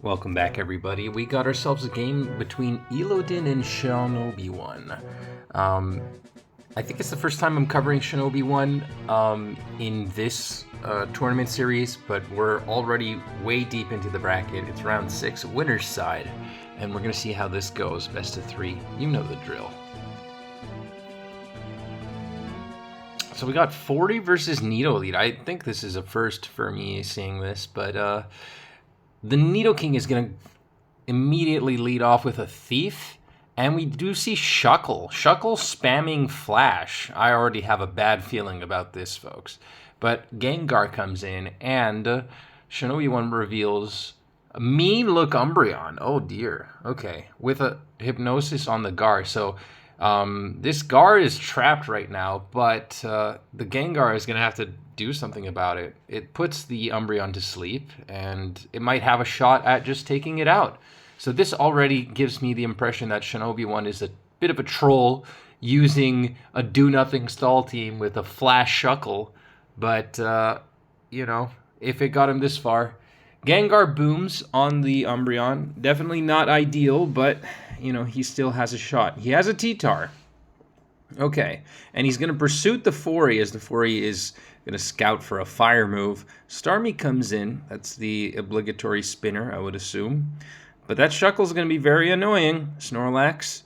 Welcome back, everybody. We got ourselves a game between Elodin and Seanobiwan. I think it's the first time I'm covering Seanobiwan in this tournament series, but we're already way deep into the bracket. It's round 6, winner's side, and we're going to see how this goes. Best of 3. You know the drill. So we got 40 versus Nido lead. I think this is a first for me seeing this, but the Nido King is going to immediately lead off with a Thief, and we do see Shuckle. Shuckle spamming Flash. I already have a bad feeling about this, folks. But Gengar comes in, and Seanobiwan reveals a mean look Umbreon. Oh dear. Okay, with a Hypnosis on the Gar. So this Gar is trapped right now, but the Gengar is going to have to do something about it. It puts the Umbreon to sleep, and it might have a shot at just taking it out. So this already gives me the impression that Seanobiwan is a bit of a troll using a do-nothing stall team with a Flash Shuckle. But, you know, if it got him this far. Gengar booms on the Umbreon. Definitely not ideal, but, you know, he still has a shot. He has a T-Tar. Okay, and he's going to pursue the Fori as the Fori is going to scout for a fire move. Starmie comes in. That's the obligatory spinner, I would assume. But that Shuckle's going to be very annoying. Snorlax.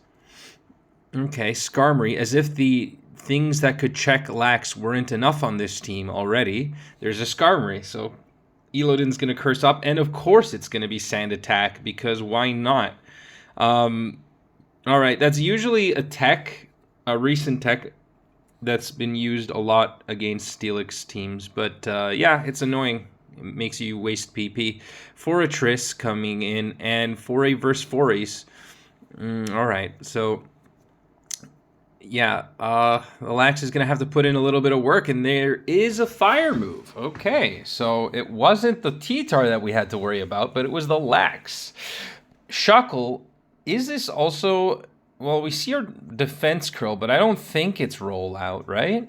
Okay, Skarmory, as if the things that could check Lax weren't enough on this team already. There's a Skarmory, so Elodin's going to curse up. And of course it's going to be Sand Attack, because why not? Alright, that's usually a recent tech that's been used a lot against Steelix teams. But yeah, it's annoying. It makes you waste PP. Forretress coming in, and Foray versus Forays. Alright, so yeah, the Lax is going to have to put in a little bit of work, and there is a fire move. Okay, so it wasn't the T-Tar that we had to worry about, but it was the Lax. Shuckle, is this also... Well, we see our defense curl, but I don't think it's roll out, right?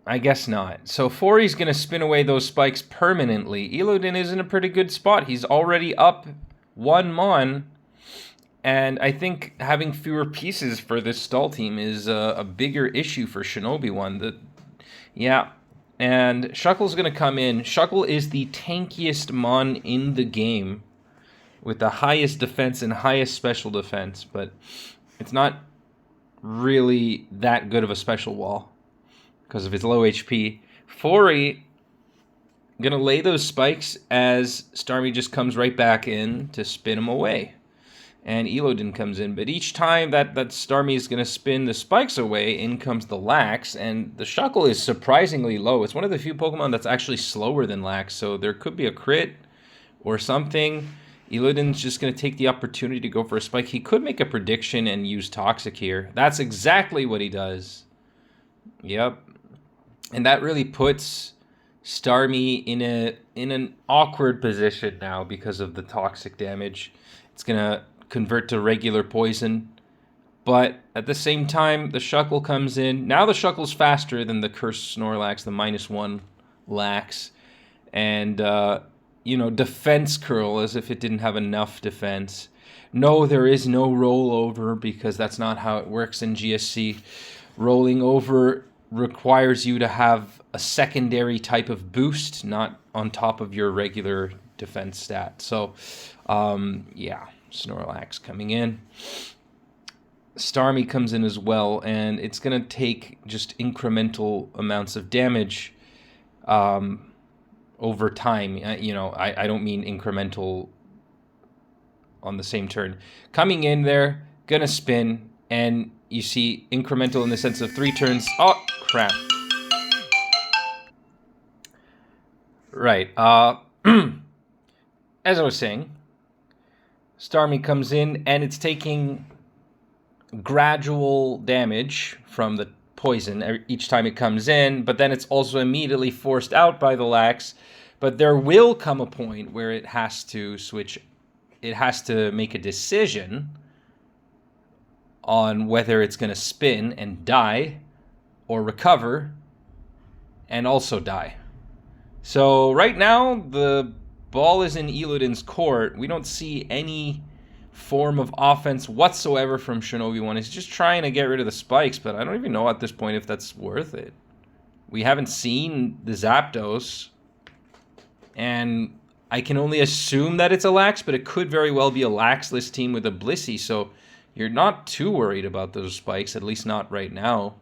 I guess not. So Fori's going to spin away those spikes permanently. Elodin is in a pretty good spot. He's already up 1 mon. And I think having fewer pieces for this stall team is a bigger issue for Seanobiwan. Yeah, and Shuckle's going to come in. Shuckle is the tankiest mon in the game, with the highest defense and highest special defense, but it's not really that good of a special wall because of his low HP. Fori gonna lay those spikes as Starmie just comes right back in to spin him away. And Elodin comes in, but each time that Starmie is gonna spin the spikes away, in comes the Lax, and the Shuckle is surprisingly low. It's one of the few Pokemon that's actually slower than Lax, so there could be a crit or something. Elodin's just going to take the opportunity to go for a spike. He could make a prediction and use Toxic here. That's exactly what he does. Yep. And that really puts Starmie in an awkward position now because of the Toxic damage. It's going to convert to regular poison. But at the same time, the Shuckle comes in. Now the Shuckle's faster than the Cursed Snorlax, the -1 Lax. And, you know, defense curl as if it didn't have enough defense. No, there is no rollover because that's not how it works in GSC. Rolling over requires you to have a secondary type of boost, not on top of your regular defense stat. So, yeah, Snorlax coming in. Starmie comes in as well, and it's going to take just incremental amounts of damage over time. You know, I don't mean incremental on the same turn. Coming in there, gonna spin, and you see incremental in the sense of 3 turns. Oh, crap. Right. As I was saying, Starmie comes in, and it's taking gradual damage from the poison each time it comes in, but then it's also immediately forced out by the Lax. But there will come a point where it has to switch. It has to make a decision on whether it's going to spin and die or recover and also die. So right now, the ball is in Elodin's court, we don't see any form of offense whatsoever from Seanobiwan. He's just trying to get rid of the spikes, but I don't even know at this point if that's worth it. We haven't seen the Zapdos, and I can only assume that it's a Lax, but it could very well be a Laxless team with a Blissey, so you're not too worried about those spikes, at least not right now.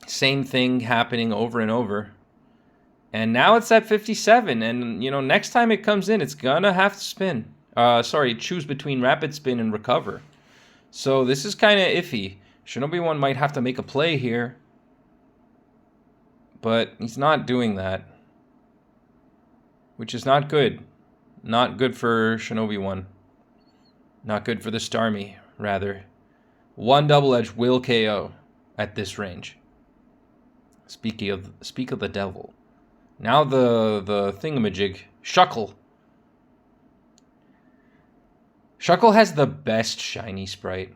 Same thing happening over and over. And now it's at 57, and, you know, next time it comes in, it's gonna have to spin. Choose between Rapid Spin and Recover. So this is kind of iffy. Seanobiwan might have to make a play here, but he's not doing that, which is not good. Not good for Seanobiwan. Not good for the Starmie, rather. One Double Edge will KO at this range. Speak of the devil. Now the thingamajig. Shuckle. Shuckle has the best shiny sprite.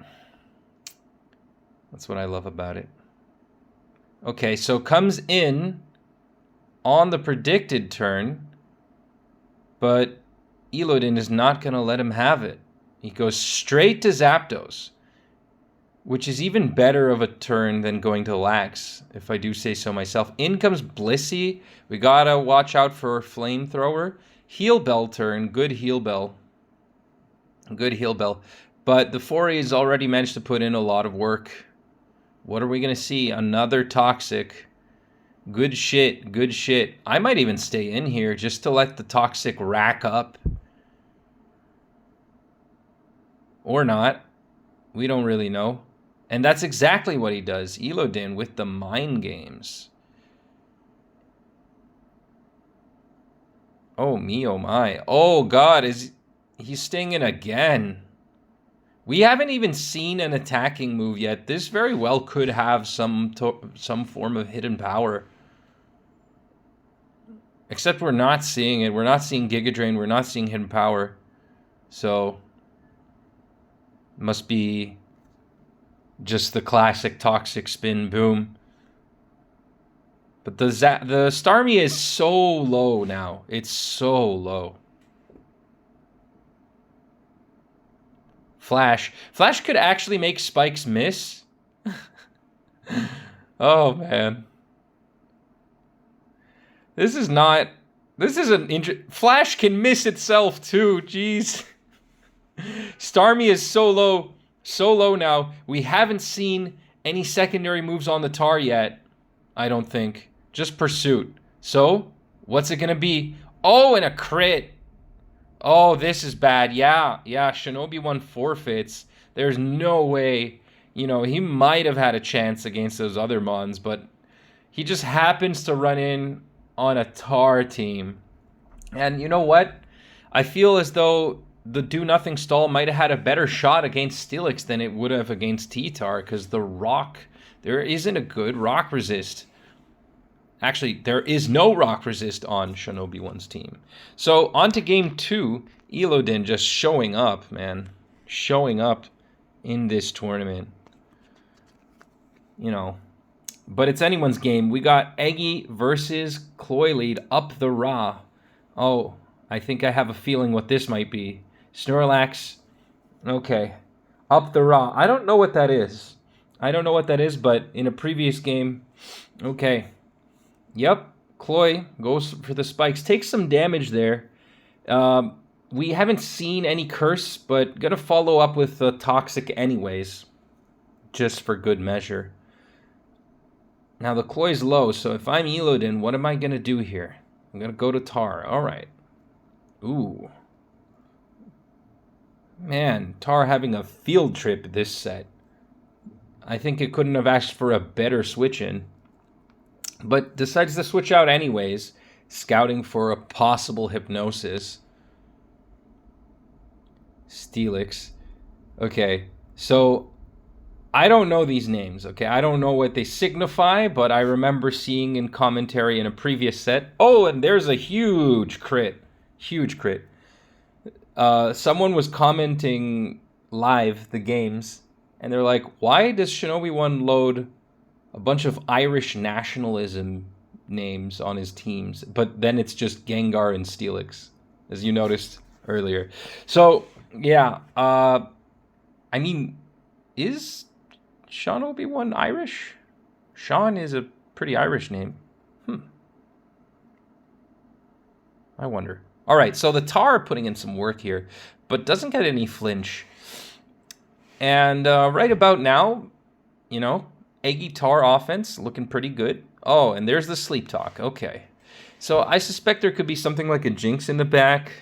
That's what I love about it. Okay, so comes in on the predicted turn, but Elodin is not going to let him have it. He goes straight to Zapdos, which is even better of a turn than going to Lax, if I do say so myself. In comes Blissey. We gotta watch out for Flamethrower. Heal Bell turn. Good Heal Bell. Good Heal Bell. But the Foray has already managed to put in a lot of work. What are we gonna see? Another Toxic. Good shit. Good shit. I might even stay in here just to let the Toxic rack up. Or not. We don't really know. And that's exactly what he does. Elodin with the mind games. Oh me, oh my. Oh god, he's staying in again. We haven't even seen an attacking move yet. This very well could have some form of hidden power. Except we're not seeing it. We're not seeing Giga Drain. We're not seeing hidden power. So must be just the classic Toxic Spin boom. But the Starmie is so low now. It's so low. Flash. Flash could actually make spikes miss. Oh, man. This is an Flash can miss itself, too. Jeez. Starmie is so low. So low now. We haven't seen any secondary moves on the Tar yet. I don't think. Just Pursuit. So, what's it going to be? Oh, and a crit. Oh, this is bad. Yeah, Seanobiwan forfeits. There's no way. You know, he might have had a chance against those other Mons, but he just happens to run in on a Tar team. And you know what? I feel as though the do-nothing stall might have had a better shot against Steelix than it would have against T-Tar, because the rock, there isn't a good rock resist. Actually, there is no rock resist on Seanobiwan's team. So, on to game 2. Elodin just showing up, man. Showing up in this tournament. You know. But it's anyone's game. We got Eggy versus Cloylead up the Ra. Oh, I think I have a feeling what this might be. Snorlax. Okay. Up the Ra. I don't know what that is. But in a previous game, okay. Yep, Cloy goes for the spikes. Takes some damage there. We haven't seen any curse, but gonna follow up with the Toxic anyways. Just for good measure. Now the Cloy's low, so if I'm Elodin, what am I gonna do here? I'm gonna go to Tar. Alright. Ooh. Man, Tar having a field trip this set. I think it couldn't have asked for a better switch-in. But decides to switch out anyways, scouting for a possible Hypnosis. Steelix. Okay, so I don't know these names, okay? I don't know what they signify, but I remember seeing in commentary in a previous set. Oh, and there's a huge crit. Huge crit. Someone was commenting live the games, and they're like, why does Seanobiwan load a bunch of Irish nationalism names on his teams, but then it's just Gengar and Steelix, as you noticed earlier. So, yeah, I mean, is Seanobiwan Irish? Sean is a pretty Irish name. I wonder. All right, so the Tar putting in some work here, but doesn't get any flinch. And right about now, you know, Eggy Tar offense looking pretty good. Oh, and there's the Sleep Talk. Okay. So I suspect there could be something like a Jinx in the back.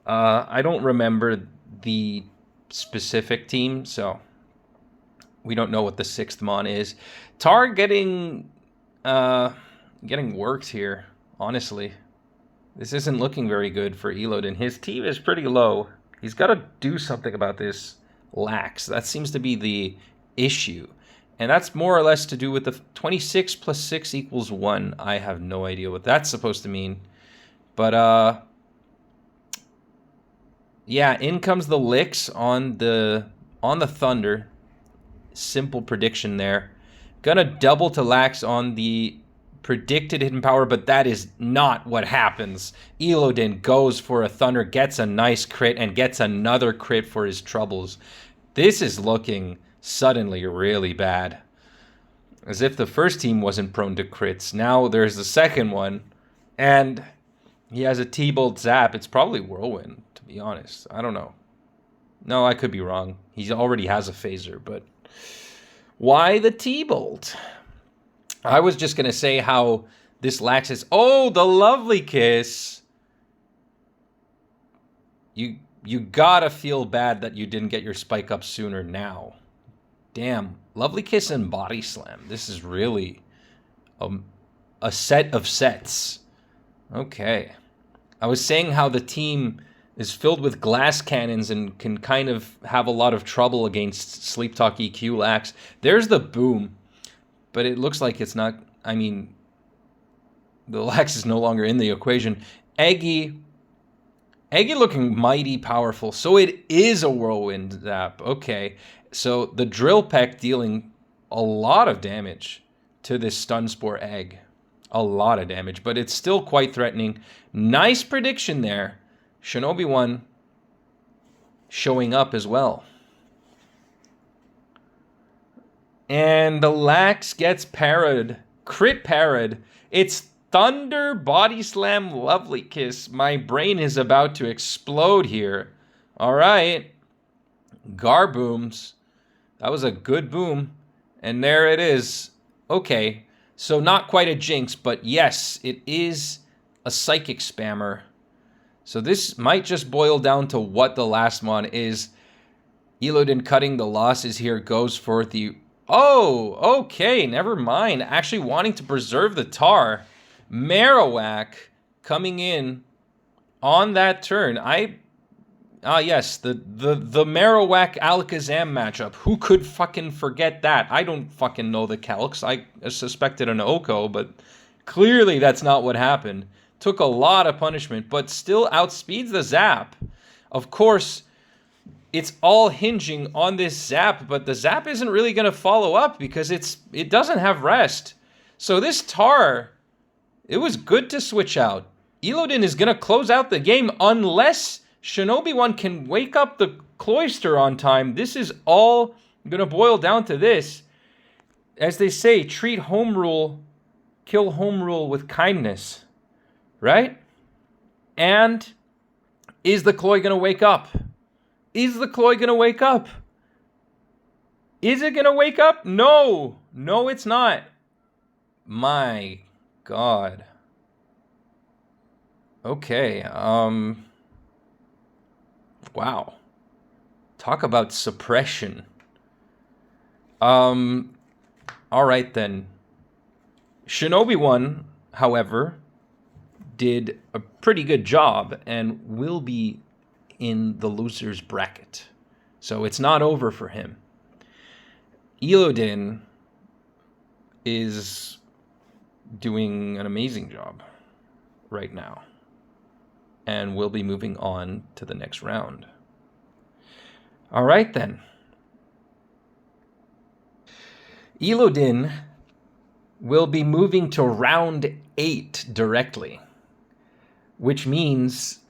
I don't remember the specific team, so we don't know what the 6th Mon is. Tar getting worked here, honestly. This isn't looking very good for Elodin. His team is pretty low. He's got to do something about this lax. That seems to be the issue. And that's more or less to do with the 26 plus 6 equals 1. I have no idea what that's supposed to mean. But, yeah, in comes the licks on the Thunder. Simple prediction there. Gonna double to lax on the predicted hidden power, but that is not what happens. Elodin goes for a Thunder, gets a nice crit, and gets another crit for his troubles. This is looking suddenly really bad. As if the first team wasn't prone to crits. Now there's the second one, and he has a T-Bolt Zap. It's probably Whirlwind, to be honest. I don't know. No, I could be wrong. He already has a Phaser, but why the T-Bolt? I was just going to say how this lax is... Oh, the Lovely Kiss! You gotta feel bad that you didn't get your spike up sooner now. Damn. Lovely Kiss and Body Slam. This is really a set of sets. Okay. I was saying how the team is filled with glass cannons and can kind of have a lot of trouble against Sleep Talk EQ lax. There's the boom. But it looks like it's not... I mean, the lax is no longer in the equation. Eggy looking mighty powerful. So it is a Whirlwind Zap. Okay. So the Drill Peck dealing a lot of damage to this Stun Spore Egg. A lot of damage. But it's still quite threatening. Nice prediction there. Seanobiwan showing up as well. And the lax gets parried. Crit parried. It's Thunder Body Slam Lovely Kiss. My brain is about to explode here. All right. Garbooms. That was a good boom. And there it is. Okay. So not quite a Jinx, but yes, it is a Psychic Spammer. So this might just boil down to what the last one is. Elodin cutting the losses here goes for the... Oh, okay, never mind. Actually wanting to preserve the Tar. Marowak coming in on that turn. Yes, the Marowak Alakazam matchup. Who could fucking forget that? I don't fucking know the calcs. I suspected an Oko, but clearly that's not what happened. Took a lot of punishment, but still outspeeds the Zap. Of course, it's all hinging on this Zap, but the Zap isn't really going to follow up because it doesn't have rest. So this Tar, it was good to switch out. Elodin is going to close out the game unless Seanobiwan can wake up the Cloyster on time. This is all going to boil down to this. As they say, treat home rule, kill home rule with kindness. Right? And is the Cloy going to wake up? Is the Cloy going to wake up? Is it going to wake up? No. No, it's not. My God. Okay. Wow. Talk about suppression. All right then. Seanobiwan, however, did a pretty good job and will be in the loser's bracket. So it's not over for him. Elodin is doing an amazing job right now and will be moving on to the next round. All right then. Elodin will be moving to round 8 directly, which means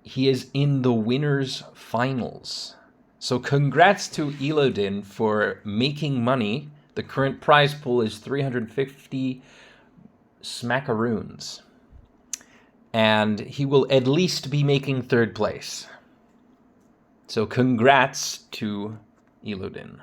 he is in the winners finals. So congrats to Elodin for making money. The current prize pool is 350 smackaroons. And he will at least be making 3rd place. So congrats to Elodin.